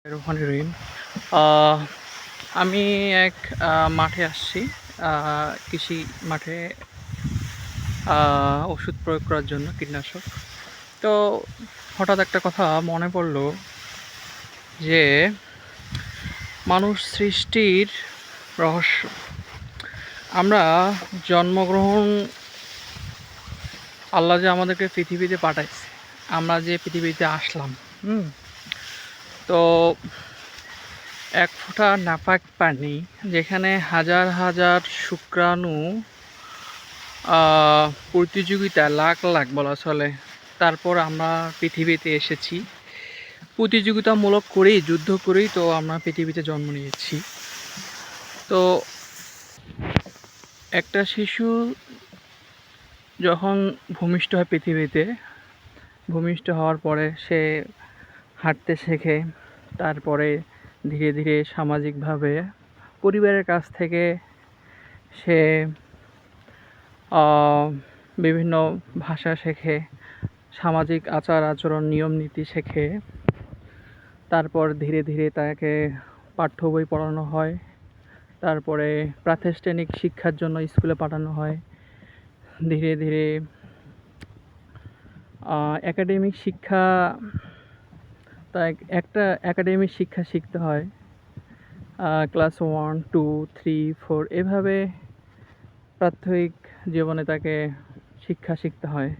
রোহানি রহিম। আহ, আমি এক মাঠে আসছি, কৃষি মাঠে ওষুধ প্রয়োগ করার জন্য কীটনাশক। তো হঠাৎ একটা কথা মনে পড়লো যে মানুষ সৃষ্টির রহস্য। আমরা জন্মগ্রহণ, আল্লাহ যে আমাদেরকে পৃথিবীতে পাঠাইছে, আমরা যে পৃথিবীতে আসলাম, তো এক ফোঁটা নাপাক পানি, যেখানে হাজার হাজার শুক্রাণু প্রতিযোগিতা লাখ লাখ বলা চলে, তারপর আমরা পৃথিবীতে এসেছি। প্রতিযোগিতামূলক করেই, যুদ্ধ করেই তো আমরা পৃথিবীতে জন্ম নিয়েছি। তো একটা শিশু যখন ভূমিষ্ঠ হয় পৃথিবীতে, ভূমিষ্ঠ হওয়ার পরে সে হাঁটতে শেখে, তারপরে ধীরে ধীরে সামাজিকভাবে পরিবারের কাছ থেকে সে বিভিন্ন ভাষা শেখে, সামাজিক আচার আচরণ নিয়ম নীতি শেখে। তারপর ধীরে ধীরে তাকে পাঠ্য বই পড়ানো হয়, তারপরে প্রাতিষ্ঠানিক শিক্ষার জন্য স্কুলে পাঠানো হয়। ধীরে ধীরে একাডেমিক শিক্ষা, তাই একটা একাডেমিক শিক্ষা শিখতে হয় ক্লাস 1, 2, 3, 4, এভাবে প্রাথমিক জীবনে তাকে শিক্ষা শিখতে হয়।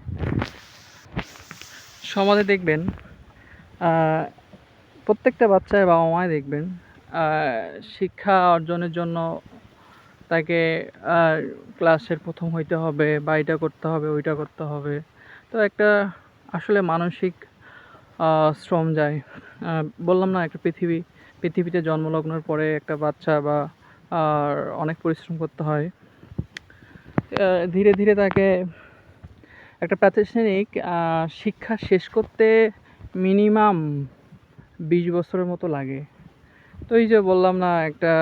সমাজে দেখবেন প্রত্যেকটা বাচ্চার বাবা মায় দেখবেন শিক্ষা অর্জনের জন্য তাকে ক্লাসের প্রথম হইতে হবে, বা এটা করতে হবে, ওইটা করতে হবে। তো একটা আসলে মানসিক শ্রম যায়। বললাম না, একটা পৃথিবীতে জন্মলগ্নের পরে একটা বাচ্চা বা অনেক পরিশ্রম করতে হয়। ধীরে ধীরে তাকে একটা প্রাতিষ্ঠানিক শিক্ষা শেষ করতে মিনিমাম 20 বছরের মতো লাগে। তো এই যে বললাম না, একটা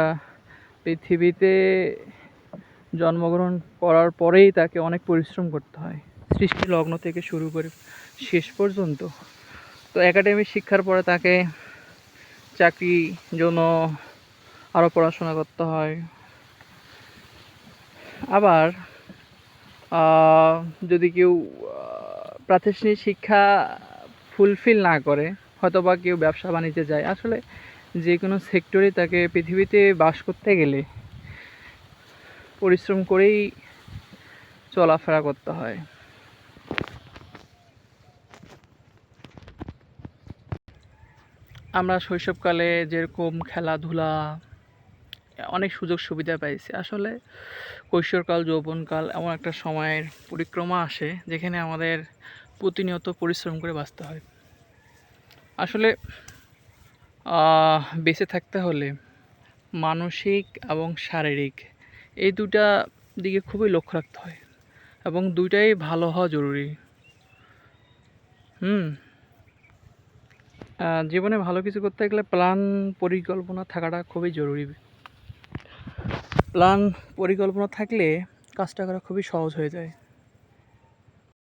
পৃথিবীতে জন্মগ্রহণ করার পরেই তাকে অনেক পরিশ্রম করতে হয়, সৃষ্টি লগ্ন থেকে শুরু করে শেষ পর্যন্ত। তো একাডেমিক শিক্ষার পরে তাকে চাকরির জন্য আরও পড়াশোনা করতে হয়। আবার যদি কেউ প্রাতিষ্ঠানিক শিক্ষা ফুলফিল না করে, হয়তো বা কেউ ব্যবসা বাণিজ্যে যায়, আসলে যে কোনো সেক্টরে তাকে পৃথিবীতে বাস করতে গেলে পরিশ্রম করেই চলাফেরা করতে হয়। আমরা শৈশবকালে যেরকম খেলাধুলা, অনেক সুযোগ সুবিধা পাইছি। আসলে কৈশোরকাল, যৌবনকাল এমন একটা সময়ের পরিক্রমা আসে যেখানে আমাদের প্রতিনিয়ত পরিশ্রম করে বাঁচতে হয়। আসলে বেঁচে থাকতে হলে মানসিক এবং শারীরিক এই দুটা দিকে খুবই লক্ষ্য রাখতে হয়, এবং দুইটাই ভালো হওয়া জরুরি। জীবনে ভালো কিছু করতে গেলে প্ল্যান পরিকল্পনা থাকাটা খুবই জরুরি। প্ল্যান পরিকল্পনা থাকলে কাজটা করা খুবই সহজ হয়ে যায়।